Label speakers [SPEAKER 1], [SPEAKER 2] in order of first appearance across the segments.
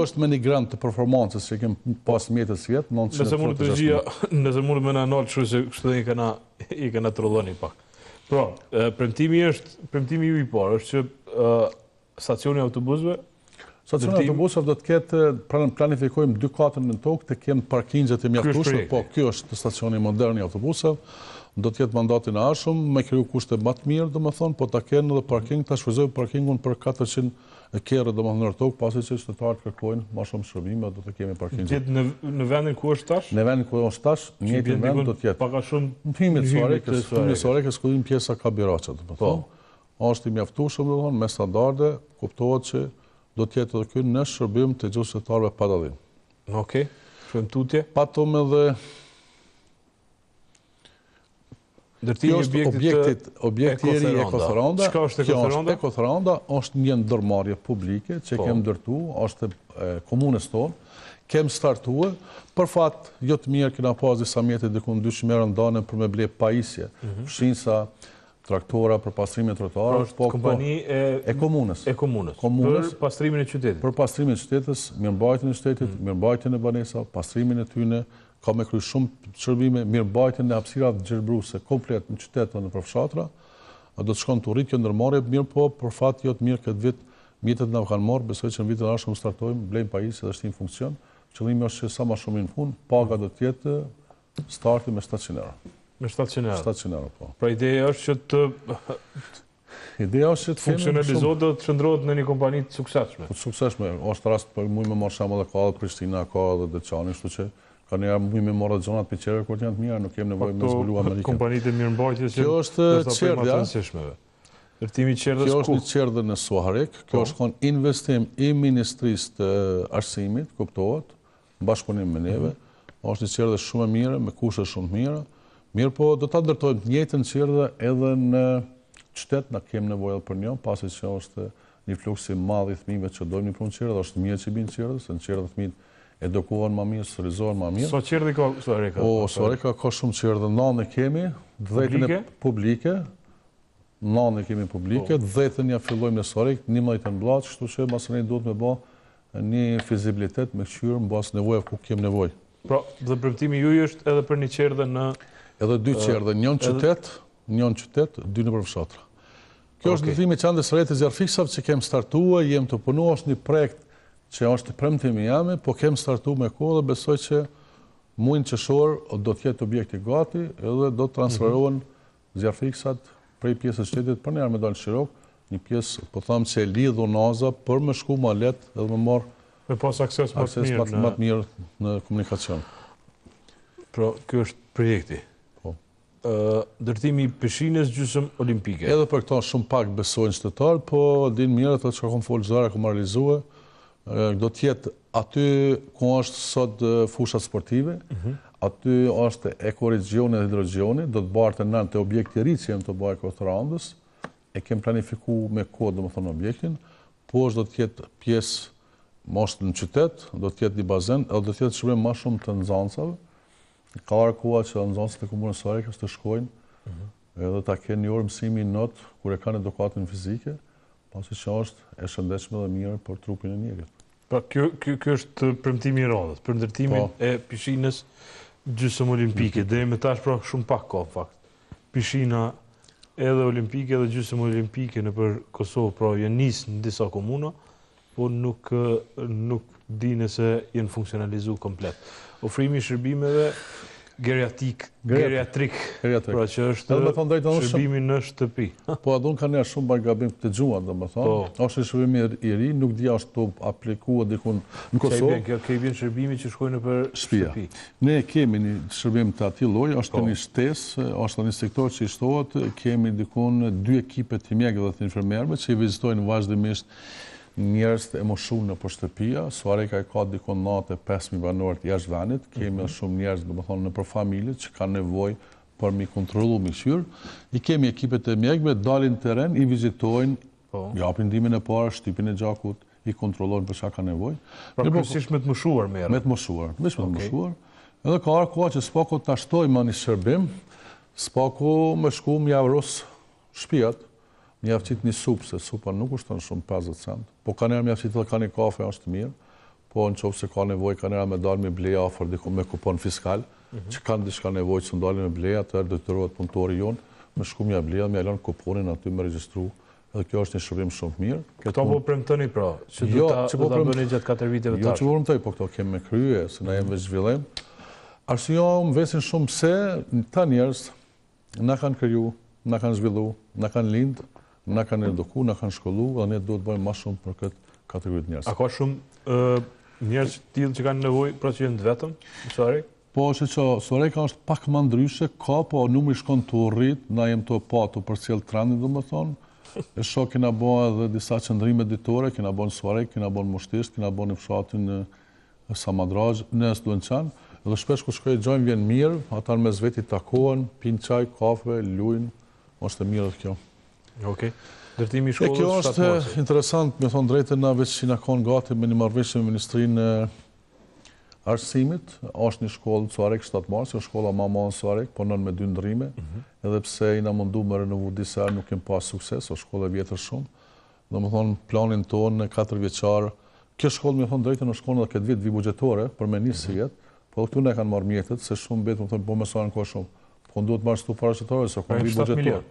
[SPEAKER 1] Kjo është me një grant të performancës që kemë pas mjetës vjetë, 900.
[SPEAKER 2] Nëse mund me në nalë që se kështë i kena të rëlloni pak. Pra, premtimi ju i parë është që stacioni autobusëve?
[SPEAKER 1] Stacioni autobusëve do të ketë, planifikojmë 2 katër në tokë të kemë parkingjet e mjaftueshme, po kjo është stacioni modern i autobusëve, do të ketë mandatin e arshëm, me kriju kushte më të mirë, domethënë, po ta kenë edhe parking, ta shfrytëzojmë parkingun për 400 kerë domethënë në tokë, pasi që qytetarët kërkojnë më shumë shërbime, do të kemi parking.
[SPEAKER 2] Në vendin ku është tash?
[SPEAKER 1] Në vendin ku është tash, në njëjtin vend do të jetë.
[SPEAKER 2] Paka shumë
[SPEAKER 1] Hyjmet Soarekës ku pjesa ka Biraça, domethënë. Është i mjaftueshëm domethënë me standarde, kuptohet që do të jetë edhe ky në shërbim të gjithë qytetarëve pa dallim.
[SPEAKER 2] Okej. Shojmë tutje.
[SPEAKER 1] Patëm edhe
[SPEAKER 2] Kjo është
[SPEAKER 1] objekti i Ekothoranda.
[SPEAKER 2] Çka është
[SPEAKER 1] Ekothoranda? Ekothoranda është një ndërmarrje publike që kemë ndërtu, është komunës tonë, kemë startuar, për fat jo të mirë kena pas disa mjete diku në 200 merë ndanën për me ble pajisje, fshinsa, traktora për pastrimin e trotuarëve,
[SPEAKER 2] po kompani
[SPEAKER 1] e komunës.
[SPEAKER 2] Për pastrimin e qytetit.
[SPEAKER 1] Për pastrimin e qytetit, mirëmbajtjen e shtetit, mirëmbajtjen e banesave, pastrimin e tyne, ka me kry shumë shërbime, mirëmbajtjen e hapësirave gjelbruese komplet në qytet dhe në përfshatra, do të shkon të rritë kjo ndërmarrje, mirë po, për fat jo të mirë këtë vit, mjetet na kanë marrë, besoj që në vitin e ardhshëm startojmë, blejmë pajisje dhe është në funksion. Qëllimi është që sa më shumë në fund, paga do të jetë starti me 700 euro.
[SPEAKER 2] Me 700 euro?
[SPEAKER 1] 700 euro, po.
[SPEAKER 2] Pra ideja është që të...
[SPEAKER 1] Ideja është që të
[SPEAKER 2] funksionalizohet dhe të qëndrohet në një kompani të suksesshme.
[SPEAKER 1] Të suksesshme, është rast për mujë me marrë shembull ka edhe Prishtina, ka edhe Deçani, kështu që ka një mujë me marrë zonat piqere kur janë të mira, nuk kemi nevojë me zbulu Amerikën.
[SPEAKER 2] Kompanitë e mirëmbajtjes që
[SPEAKER 1] kjo është çerdha.
[SPEAKER 2] Ndërtimi i çerdhës ku?
[SPEAKER 1] Kjo është një çerdhë në Suharek, kjo është kon investim i Ministrisë të Arsimit, kuptohet, në bashkëpunim me neve. Është një çerdhë shumë e mirë, me kushte shumë të mira. Mirë po, do ta ndërtojmë të njëjtën çerdhë edhe në qytet, na kemi nevojë për një, pasi që është një fluks i madh i fëmijëve që dojnë një punë çerdhë, është mirë që binë çerdhë, se në çerdhë fëmijët edukohen më mirë, socializohen më mirë.
[SPEAKER 2] Sa çerdhë ka Suareka?
[SPEAKER 1] Suareka ka shumë çerdhë, 9 kemi, 10 publike, 9 kemi publike, 10 ja fillojmë në Suarek, 11 në Bllaç, kështu që masënej duhet me bë një fizibilitet me qyrë mbas nevojave ku kemi nevojë.
[SPEAKER 2] Pra, dhe premtimi juaj është edhe për një çerdhë në
[SPEAKER 1] edhe 2 çerdhë, një në qytet, 2 në përfshatra. Kjo është ndërtimi i qendrës së re të zjarrfiksave që kemi startuar, jemi të punuar, është një projekt që është premtimi jam, po kemi startuar me kohë dhe besoj që muajin qershor do të jetë objekti gati edhe do të transferohen zjarrfiksat prej pjesës së shtetit për një armë dal Shirok, një pjesë po them se e lidh unaza për më shku më lehtë edhe më marr
[SPEAKER 2] me pas akses më të
[SPEAKER 1] mirë në komunikacion.
[SPEAKER 2] Pra, ky është projekti. Ndërtimi i pishinës gjysmë olimpike.
[SPEAKER 1] Edhe për këto shumë pak besojnë qytetarët, po din mirë ato që kanë folë zara ku realizuar, do të jetë aty ku është sot fushat sportive, aty është ekoregioni dhe hidroregioni, do të bartë në të objekti ri që jenë të bëjë Ekothorandës, e kem planifiku me kodë, domethënë objektin, po është do të jetë pjesë moshtë në qytet, do të jetë një bazen, edhe do të jetë shërbim më shumë të nxënësave. Ka arë koha që nxënësit e komunës Suarekës të shkojnë edhe ta kenë një orë mësimi not kur e kanë edukatën fizike, pasi që është e shëndetshme dhe mirë për trupin e njerit.
[SPEAKER 2] Pra, kjo është premtimi i radhës, për ndërtimin e pishinës gjysmë olimpike. Deri më tash pra shumë pak ka fakt. Pishina edhe olimpike dhe gjysmë olimpike nëpër Kosovë, pra janë nisë në disa komuna, po nuk dinë se janë funksionalizuar komplet. Ofrimi i shërbimeve geriatrik, pra që është shërbimi në shtëpi.
[SPEAKER 1] Po adun ka njerë shumë bërë gabim të gjuan, dhe më thonë. Është shërbimi i ri, nuk dhja është të aplikua dikun në Kosovë.
[SPEAKER 2] Ke vjen shërbimi që shkojnë për shtëpi.
[SPEAKER 1] Ne kemi një shërbim të ati loj, është një shtesë, është një sektor që i shtohet, kemi dikun 2 ekipe të mjekëve dhe të infermerëve që i vizitojnë vazhdimisht njerëz të emoshun në për shtëpia. Suareka e ka dikon 95.000 banorë të jashtë vendit, kemi shumë njerëz domethënë në për familje që kanë nevojë për mi kontrollu mi qyr. I kemi ekipet e mjekëve dalin në terren, i vizitojnë, japin ndihmën e parë, shtypin e gjakut, i kontrollojnë për çka kanë nevojë.
[SPEAKER 2] Pra kryesisht me të moshuar merr.
[SPEAKER 1] Me të moshuar, vetëm me të moshuar. Edhe ka arë koha që s'pako ta shtojmë një shërbim, s'pako me shku më javros shtëpiat. Mjaftit një supë, se supa nuk ushton shumë 50 cent, po ka njerë mjaftit dhe ka një kafe, është mirë, po në qoftë se ka nevojë kanera me dalë me bleja afër diku me kupon fiskal, që kanë diçka nevojë që ndalin me bleja, atëherë detyrohet punëtori jonë me shku mja bleja, mja lënë kuponin aty me regjistru. Edhe kjo është një shërbim shumë mirë.
[SPEAKER 2] Këto po premtoni pra, që do ta bëni gjatë 4 viteve tash.
[SPEAKER 1] Jo që po premtoj, po këto kemi me krye, se na jemi veç zhvillim. Arsyeja më vesin shumë pse ta njerëz na kanë kriju, na kanë zhvillu, na kanë lind, na kanë eduku, na kanë shkollu, dhe ne duhet bëjmë më shumë për këtë kategori të njerëz.
[SPEAKER 2] A ka shumë njerëz të tillë që kanë nevojë për që janë të vetëm në Sorek?
[SPEAKER 1] Po, Soreka është pak më ndryshe, ka, po numri shkon të rrit, na jem të patu për cilë trendin, domethënë. E shoh kena bën edhe disa qëndrime ditore, kena bën Sorek, kena bën Mushtisht, kena bën në fshatin në Samadrazh, në Studençan, edhe shpesh kur shkoj gjojmë vjen mirë, ata mes veti takohen, pinë çaj, kafe, lujnë, është e mirë edhe kjo.
[SPEAKER 2] Okej. Ndërtimi i shkollës.
[SPEAKER 1] Kjo është interesant, me thonë drejtën, na veç që na kanë gati me një marrëveshje me Ministrinë e Arsimit, është një shkollë Sorek 7 Mars, është shkolla më e madhe në Sorek, po nën me 2 ndrrime, edhe pse i na mundu me renovu disa herë nuk kemi pas sukses, është shkollë e vjetër shumë. Domethënë planin tonë 4 vjeçar, kjo shkollë me thonë drejtën është shkollë edhe këtë vit vi buxhetore për me nisë jetë, po këtu ne kanë marrë mjetet se shumë bet, domethënë po më sa në kohë shumë. Po duhet marrë stu para shtetore se ka vi buxhetor.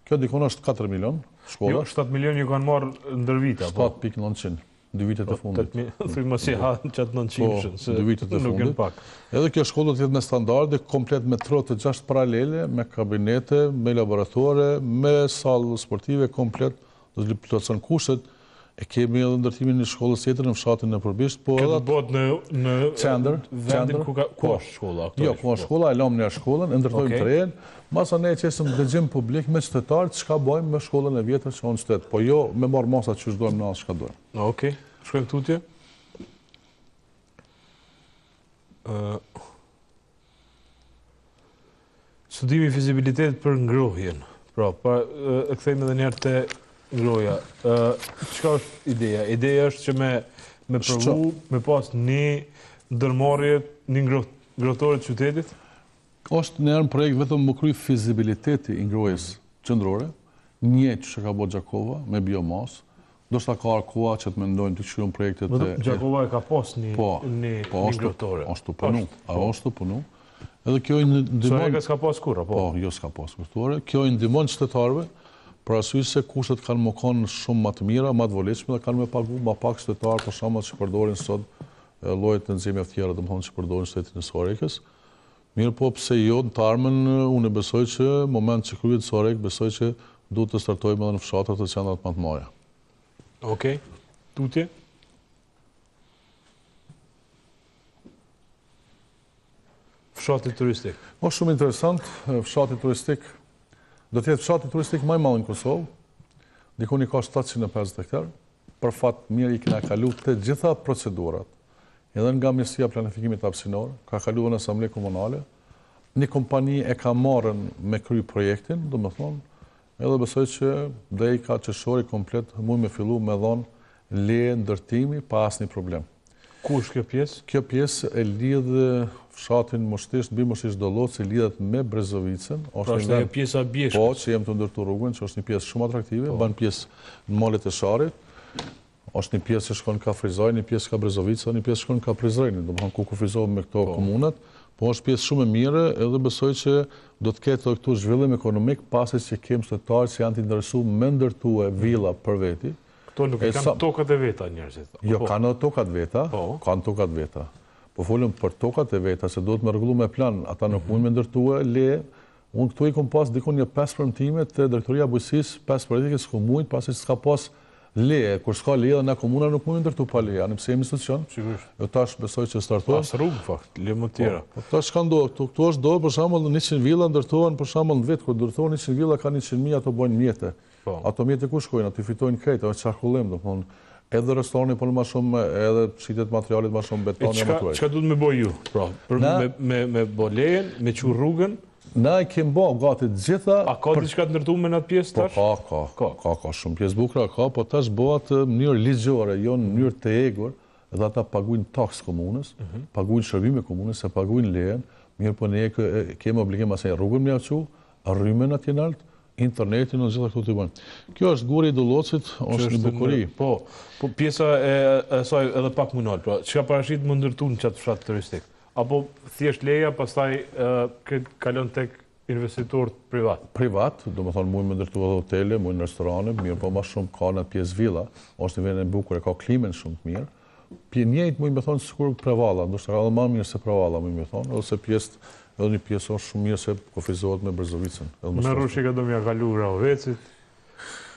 [SPEAKER 1] Kjo dikon është 4 milion shkolla.
[SPEAKER 2] Jo, 7 milion ju kanë marrë ndër vite apo?
[SPEAKER 1] 7.900. 2 vitet e fundit.
[SPEAKER 2] Thuj mos i ha çat 900, se
[SPEAKER 1] 2 vitet e fundit.
[SPEAKER 2] Pak.
[SPEAKER 1] Edhe kjo shkollë do të jetë me standarde komplet me trotë 6 paralele, me kabinete, me laboratore, me sallë sportive komplet, do të plotëson kushtet. E kemi edhe ndërtimin në shkollës tjetër në fshatin e Përbisht, po
[SPEAKER 2] edhe bëhet në vendin ku është shkolla.
[SPEAKER 1] Jo, ku është shkolla, e lëm ne shkollën, e ndërtojmë të rejën, masa ne qesëm dëgjim publik me qytetarët çka bëjmë me shkollën e vjetër që në qytet, po jo me marr masat që ç'dojmë na çka dojmë.
[SPEAKER 2] Okej, shkojmë tutje. Studimi fizibilitetit për ngrohjen. Pra, e kthejmë edhe një herë te ngrohja. Çka është ideja? Ideja është që me provu, me pas një ndërmarrje, një ngrohtore të qytetit?
[SPEAKER 1] Është në një projekt vetëm më kry fizibiliteti i ngrohjes qendrore, një që ka bërë Gjakova me biomasë, do shta ka koha që të mendojnë të qyron projektet e...
[SPEAKER 2] Gjakova e ka pas një ngrohtore?
[SPEAKER 1] Është të punu, është të punu. Edhe kjo i ndihmon...
[SPEAKER 2] Soreka s'ka pas kur, apo?
[SPEAKER 1] Po, jo s'ka pas ngrohtore. Kjo i ndihmon qytetarëve, për arsye se kushtet kanë më kanë shumë më të mira, më të volitshme dhe kanë më pagu më pak qytetarë për shembull që përdorin sot llojet të nxjemjeve të tjera, domethënë që përdorin shtetin e Sorekës. Mirë po pse jo, në të ardhmen unë besoj që moment që kryhet Sorek, besoj që duhet të startojmë edhe në fshatrat të qendrat më të mëdha.
[SPEAKER 2] Okej. Tutje? Fshati turistik.
[SPEAKER 1] Është shumë interesant, fshati turistik. Do të jetë fshati turistik më i madh në Kosovë. Dikoni ka 750 hektar. Për fat mirë i kena kalu të gjitha procedurat. Edhe nga Ministria e Planifikimit Hapësinor, ka kaluar në Asamblenë Komunale. Një kompani e ka marrën me kry projektin, domethënë, edhe besoj që deri ka qershori komplet mund me fillu me dhon leje ndërtimi pa asnjë problem.
[SPEAKER 2] Ku është kjo pjesë?
[SPEAKER 1] Kjo pjesë e lidh fshatin Mushtisht, mbi Mushtisht Dolloci, lidhet me Brezovicën.
[SPEAKER 2] Pra është një pjesa bjeshkës.
[SPEAKER 1] Po, që jem të ndërtu rrugën, që është një pjesë shumë atraktive, ban pjesë në malet e Sharit. Është një pjesë që shkon ka Frizaj, një pjesë ka Brezovica, një pjesë shkon ka Prizren, domethënë ku kufizohen me këto komunat. Po është pjesë shumë e mirë, edhe besoj që do të ketë këtu zhvillim ekonomik pasi që kemi qytetarë që janë të interesuar me ndërtue villa për veti.
[SPEAKER 2] Këto nuk kanë tokat e veta njerëzit.
[SPEAKER 1] Jo, kanë tokat veta, kanë tokat veta. Po folëm për tokat e veta, se duhet me rregullu me plan, ata nuk mund me ndërtue le. Unë këtu i kom pas dikon një 5 premtime të Drejtoria Bujqësisë, 5 politikës komunit, pasi s'ka pas leje, kur s'ka leje dhe na komuna nuk mund ndërtu pa leje, nëse jemi institucion.
[SPEAKER 2] Sigurisht.
[SPEAKER 1] Jo tash besoj që startohet.
[SPEAKER 2] Pas rrugë fakt, le më të tjera.
[SPEAKER 1] Po tash ka ndodhur, këtu është do për shembull 100 villa ndërtohen për shembull në vit, kur ndërtohen 100 villa kanë 100.000 ato bojnë mjete. Ato mjete ku shkojnë? Aty fitojnë krejt, është çarkullim, domthonë edhe restorani po më shumë, edhe shitet materialet më shumë betoni më tuaj.
[SPEAKER 2] Çka duhet me bëj ju? Pra, me bolejen, me çu rrugën.
[SPEAKER 1] Na e kemi bë gati të gjitha.
[SPEAKER 2] A ka diçka të ndërtuar në atë pjesë tash?
[SPEAKER 1] Ka shumë pjesë bukura, po tash bëhet në mënyrë ligjore, jo në mënyrë të egur, dhe ata paguajnë taks komunës, paguajnë shërbime komunës, se paguajnë lejen, mirë po ne kemi obligim asaj rrugën me acu, rrymen atje lart, internetin në gjitha këtu të bëjnë. Kjo është guri i Dullocit, është një bukuri.
[SPEAKER 2] Po pjesa e saj edhe pak më nalë, pra, çka parashit më ndërtu në qatë fshat turistik? Apo thjesht leja, pastaj këtë kalon tek investitor privat?
[SPEAKER 1] Privat, do më thonë, mujnë me ndërtu edhe hotele, mujnë restorane, mirë, po ma shumë ka në pjesë villa, është një vend e bukur, e ka klimen shumë të mirë. Njëjtë mujnë me thonë sikur Prevalla, ndoshta ka edhe më mirë se Prevalla, mujnë me thonë, ose edhe një pjesë është shumë mirë se kufizohet me Brzovicën.
[SPEAKER 2] Me Rushi ka do mja kalu Grahovecit,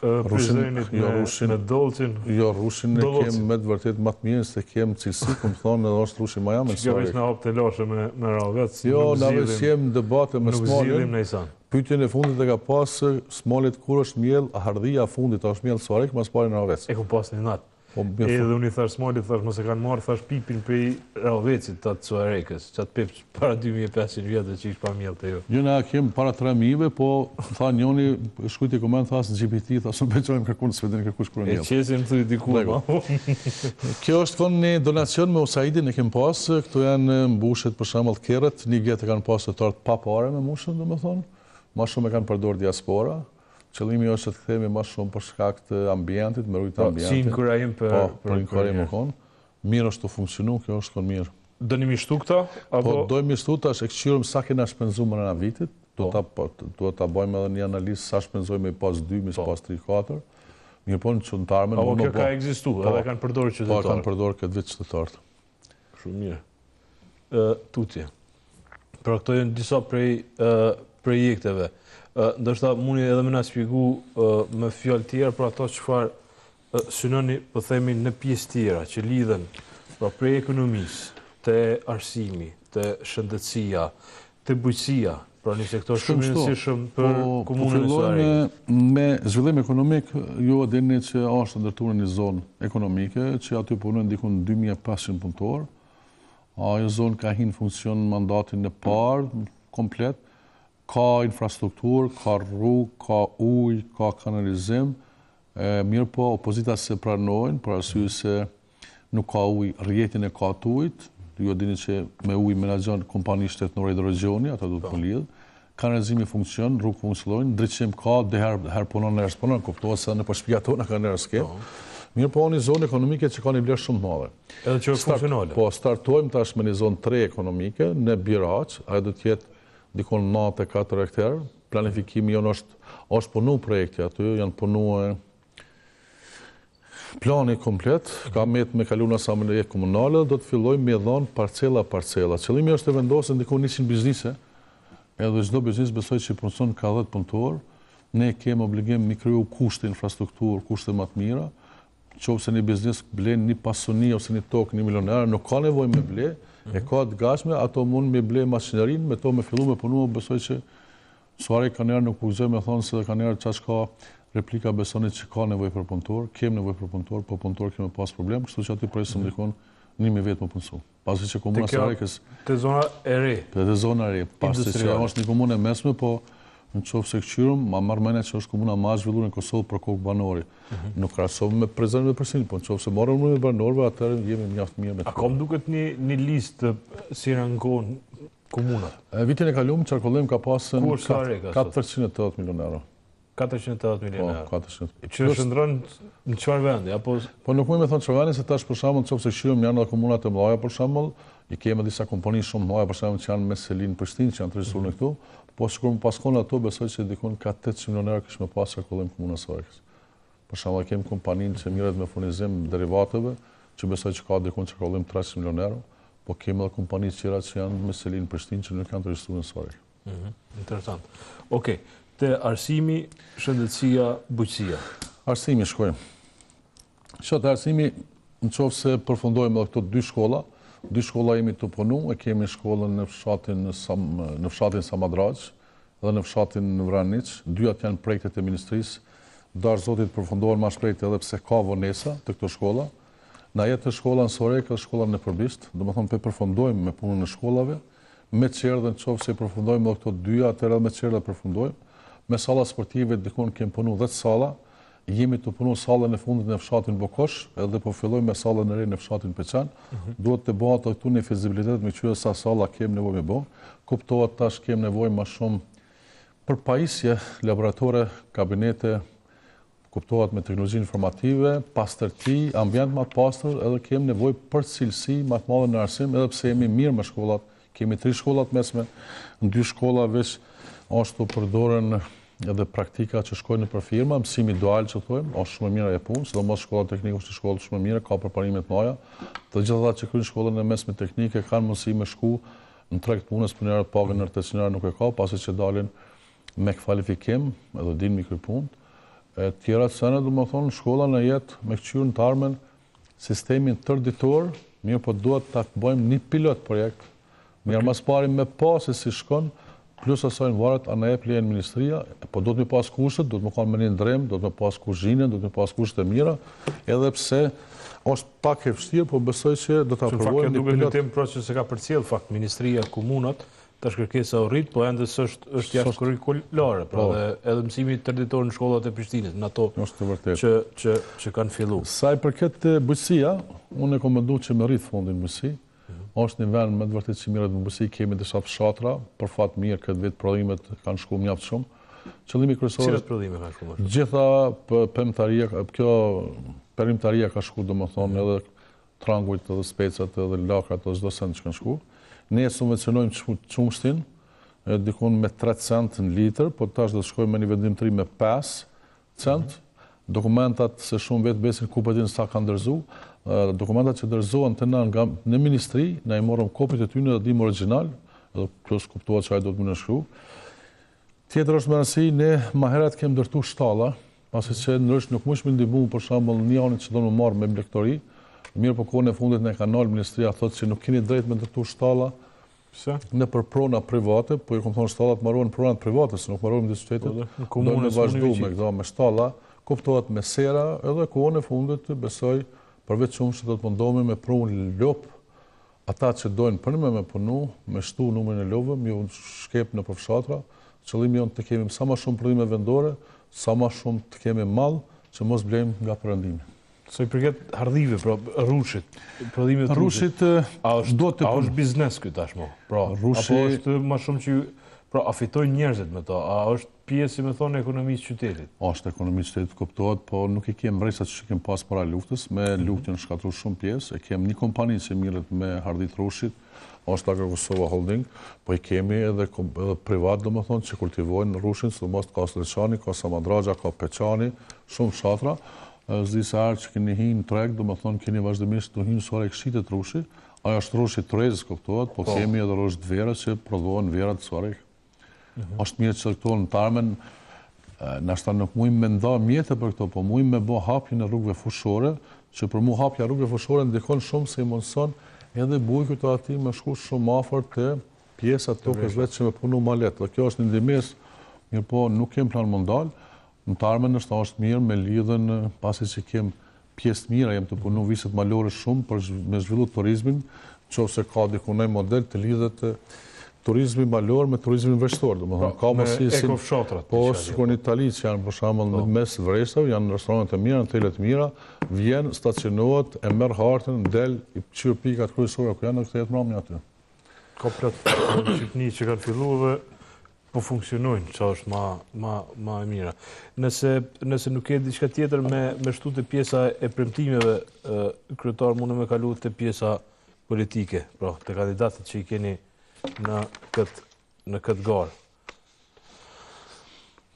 [SPEAKER 2] Prizrenit me Dolcin.
[SPEAKER 1] Jo, Rushin e kem me të vërtet më të mirë se kem cilësi, këmë thonë edhe është Rushi ma jam e
[SPEAKER 2] Kjo ishtë në hap të lashe me Grahovec.
[SPEAKER 1] Jo, na vesjem debate me Smolin. Pyetjen e fundit e ka pasë Smolit kur është mjell, a hardhia fundit është mjell Suarek, mas pari Grahovec.
[SPEAKER 2] E ku pas një natë. Edhe unë i thash Smolit, thash mos e kanë marrë, thash pipin për Grahovecit të atë Suarekës, që atë pip para 2500 vjetë që ishtë pa mjell të jo.
[SPEAKER 1] Jo, na kem para 3.000, po tha njoni, shkujti komend, thas në GPT, thas në beqojmë kërkun, së vedin kërkush kërë mjell.
[SPEAKER 2] E qesim të dikur,
[SPEAKER 1] Kjo është konë një donacion me Usaidin e kem pasë, këtu janë mbushet për shembull kerët, një vjetë kanë pasë të tartë pa pare me mushën, do më thonë, ma shumë e kanë përdor diaspora. Qëllimi është të kthehemi më shumë për shkak të ambientit, me rujtë ambientit.
[SPEAKER 2] Si inkurajim për
[SPEAKER 1] inkurajim më konë. Mirë është të funksionu, kjo është konë mirë.
[SPEAKER 2] Do një mishtu këta?
[SPEAKER 1] Po, dojmë mishtu ta, është e këshirëm sa kena shpenzu më në vitit, do ta bëjmë edhe një analizë sa shpenzojmë i pas 2, mis pas 3-4. Mirë po në qëntarme...
[SPEAKER 2] Apo kjo ka egzistu, edhe kanë përdorë qytetarë?
[SPEAKER 1] Po, kanë përdorë këtë vit qytetarët.
[SPEAKER 2] Shumë mirë. Tutje. Pra këto jenë disa prej projekteve. Ndërsa mundi edhe më na shpjegu me fjalë tjera për ato çfarë synoni, po themi, në pjesë tjera që lidhen pra prej ekonomisë, te arsimi, te shëndetësia, te bujqësia, pra një sektor shumë i rëndësishëm për komunën e Suarek.
[SPEAKER 1] Me zhvillim ekonomik, ju e dini që është ndërtuar një zonë ekonomike që aty punojnë diku 2500 punëtor. Ajo zonë ka hyrë në funksion mandatin e parë komplet. Ka infrastrukturë, ka rrugë, ka ujë, ka kanalizim, mirë po opozita se pranojnë, për arsye se nuk ka ujë, rrjetin e ka të ujit, ju dini që me ujë menaxhon kompani shtetërore hidrogjioni, ata duhet të lidh. Kanalizimi funksion, rrugë funksionojnë, drejtësim ka, dhe her punon, herë s'punon, kuptohet se në shtëpia tona kanë herë s'ke. Mirë po një zonë ekonomike që ka një vlerë shumë të madhe.
[SPEAKER 2] Edhe që është funksionale.
[SPEAKER 1] Po, startojmë tash me një zonë 3 ekonomike në Biraç, ajo do të jetë dikon 94 hektarë, planifikimi jonë është punu projekti aty, janë punu plani komplet, ka me kalu në asamblejë komunale, do të filloj me dhonë parcela. Qëllimi është të vendosën dikon 100 biznise, edhe çdo biznis besoj që punëson ka 10 punëtor, ne kemi obligim me kriju kushte infrastrukturë, kushte më të mira, qofse një biznis blen një pasuni ose një tokë 1 milionar, nuk ka nevojë me ble, e ka të gashme, ato mund me ble masinerinë, me to me fillu me punu, besoj që Suarek ka njerë nuk puzoj me thonë se ka njerë qash ka replika besonit që ka nevoj për punëtor, kem nevoj për punëtor, po punëtor kemi pas problem, kështu që aty presëm dikon 1.000 vetë më punësu. Pasi që komuna Suarekës...
[SPEAKER 2] Të zona e re?
[SPEAKER 1] Të zona e re, pasi që është një komunë e mesme, po në qofë se këqyrëm, ma marrë mene që është komuna ma zhvillur në Kosovë për kokë banori. Nuk krasovë me prezerve përsin, po në qofë se marrë më banorve, atërë jemi mjaftë mirë me të.
[SPEAKER 2] A kom duket një listë si rangon komunat?
[SPEAKER 1] Vitin e kalumë, qarkollim ka pasën
[SPEAKER 2] 480
[SPEAKER 1] milion euro.
[SPEAKER 2] 480 milion euro.
[SPEAKER 1] Po, 480.
[SPEAKER 2] Që shëndron në qëfar vendi?
[SPEAKER 1] Po nuk me thonë qëfar vendi, se tash për shambull, në qofë se qyrëm janë dhe komunat e mlaja për shambull, i keme disa kompani shumë mlaja për shambull që janë me Selin Prishtinë, që janë të regjistur në këtu, po që kur më paskon ato, besoj që dikun ka 800 milion euro këshme pas qarkollim komunën Suarekës. Për shambull, kemi kompaninë që miret me furnizim derivateve, që besoj që ka dikun qarkollim 300 milion euro, po kemi edhe kompani qira që janë me Selin Prishtinë, që nuk janë të regjistruar në Suarekë.
[SPEAKER 2] Interesant. Okej. Te arsimi, shëndetësia, bujqësia.
[SPEAKER 1] Arsimi shkojmë. Qëtë arsimi, në qofë se përfundojmë edhe këto 2 shkolla, 2 shkolla jemi të punu, e kemi shkollën në fshatin Samadraq dhe në fshatin Vranic, 2 atë janë projektet e ministrisë, darë zotit përfundohen ma shprejt edhe pse ka vonesa të këto shkolla. Na jetë të shkolla në Suarek dhe shkolla në Përbisht, do më thonë përfundojmë me punën në shkollave, me qërë dhe në qofë se përfundojmë edhe këto 2, atër edhe me qërë dhe përfundojmë. Me sala sportive dikon kemë punu 10 sala, jemi të punu salën e fundit në fshatin Bokosh, edhe po fillojmë me salën e re në fshatin Peçan, duhet të bëhat këtu një fizibilitet me qyre sa sala kemë nevoj me bo, kuptohet tash kemë nevoj ma shumë përpajisje, laboratore, kabinete, kuptohet me teknologji informative, pastërti, ambient më të pastër, edhe kemi nevojë për cilësi më të madhe në arsim, edhe pse jemi mirë me shkollat. Kemi 3 shkollat mesme, në 2 shkolla veç ashtu përdoren edhe praktika që shkojnë për firma, mësimi dual që thojmë, është shumë mirë e punë, sidomos shkolla teknike është shkollë shumë mirë, ka përparime të mëdha. Të gjithë ata që kryejnë shkollën e mesme teknike kanë mundësi me shku në treg të punës, punëtorët pagën në 800 nuk e ka, pasi që dalin me kvalifikim, edhe dinë mi kryej punë. Tjera të sene, domethënë, shkolla në jetë me këqyrë në të armen sistemin tërditor, mirë po duhet të bëjmë një pilot projekt, mirë mas pari me pasi si shkon, plus asaj në varet a në jep lejen ministria, po do të mi pas kushtet, do të më kanë me një ndrem, do të mi pas kuzhinën, do të mi pas kushtet e mira, edhe pse është pak e vështirë, po besoj që do të aprovojmë një pilot.
[SPEAKER 2] Duke në temë proces se ka përcjell fakt ministria, komunat, tash kërkesa u rrit, po ende është jashtë kurrikulare, pra edhe mësimi tërditor në shkollat e Prishtinës, në ato që kanë fillu.
[SPEAKER 1] Sa i përket bujqësia, unë e kom menduar që me rrit fondin bujqësi, është një vend me të vërtetë që mirët në bujqësi, kemi disa fshatra, për fat mirë këtë vit prodhimet kanë shku mjaft shumë. Qëllimi kryesor.
[SPEAKER 2] Cilat prodhime kanë shku më shumë?
[SPEAKER 1] Gjitha perimtaria, kjo perimtaria ka shku domethënë edhe trangujt, edhe specat, edhe lakrat, edhe çdo send që kanë shku. Ne subvencionojmë qumshtin, dikun me 3 cent në litër, po tash do të shkojmë me një vendim të ri me 5 cent. Dokumentat se shumë vetë besin ku po din sa kanë ndërzu. Dokumentat që dërzohen të në ministri, na i morëm kopit e tyre dhe dim origjinal, edhe plus kuptohet që ai do të më shkruaj. Tjetër është më rëndësi, ne më herët kemi ndërtu shtalla, pasi që ndryshe nuk mund të ndihmu për shembull një anë që do të marr me lektori. Mirë po kohën e fundit në kanal ministria thotë që nuk keni drejt me ndërtu shtalla.
[SPEAKER 2] Pse?
[SPEAKER 1] Në për prona private, po ju kam thonë stallat marrohen pronat private, se nuk marrohen në qytetet. Do të vazhdu me këto me shtalla, kuptohet me sera, edhe kohën e fundit besoj përveç shumë që do të mundohemi me prunë lop, ata që dojnë për me punu, me shtu numrin e lopëve, mi unë shkep në përfshatra, qëllimi jonë të kemi sa ma shumë prodhime vendore, sa ma shumë të kemi mall, që mos blejmë nga perëndimi.
[SPEAKER 2] Sa i përket hardhive, pra rrushit, prodhimet të
[SPEAKER 1] rrushit,
[SPEAKER 2] a është biznes ky tashmë? Pra, apo është më shumë që pra afitojnë njerëzit me to, a është pjesë, si më thonë, ekonomisë qytetit?
[SPEAKER 1] Është ekonomisë qytetit kuptohet, po nuk i kemë mbrejtësat që kemë pas para luftës, me luftën shkatruar shumë pjesë, e kemë një kompani që mirret me hardhit rrushit, është Agro Kosova Holding, po i kemi edhe privat, domethënë, që kultivojnë rrushin, sidomos ka Streçani, ka Samadragja, ka Peçani, shumë fshatra. S'di se arë që keni hinë treg, domethënë keni vazhdimisht të hinë suare kshitet rrushi, ajo është rrushi trezës kuptohet, po kemi edhe rrush të vera që prodhohen vera të suare. Është mirë që këto në tarmen, nashta nuk mujmë me nda mjetë për këto, po mujmë me bo hapje në rrugëve fushore, që për mu hapja rrugëve fushore ndikon shumë se i mundson edhe bujku të ati me shku shumë afër të pjesat tokës vetë që me punu ma letë. Dhe kjo është një ndimes, mirë po nuk kem plan mundal, në tarmen është mirë me lidhen pasi që kem pjesë mira, jem të punu viset malore shumë për me zhvillu turizmin, qofse ka dikunaj model të lidhet turizmi malor me turizmin veçtor, domethënë
[SPEAKER 2] me ekofshatrat.
[SPEAKER 1] Po sikur në Itali që janë për shembull në mes vreshave, janë restorante të mira, hotelet të mira, vjen, stacionohet, e merr hartën, del i çyr pikat kryesore ku janë kthehet mbrëmje aty.
[SPEAKER 2] Ka plot shqipni që kanë filluar dhe po funksionojnë, që është ma e mira. Nëse nuk ke diçka tjetër me shtu të pjesa e premtimeve, kryetar mund me kalu të pjesa politike, pra të kandidatët që i keni në këtë garë.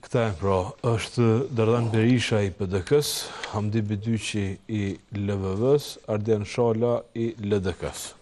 [SPEAKER 2] Këta pra, është Dardan Berisha i PDK-s, Hamdi Bidyqi i LVV-s, Ardian Shala i LDK-s.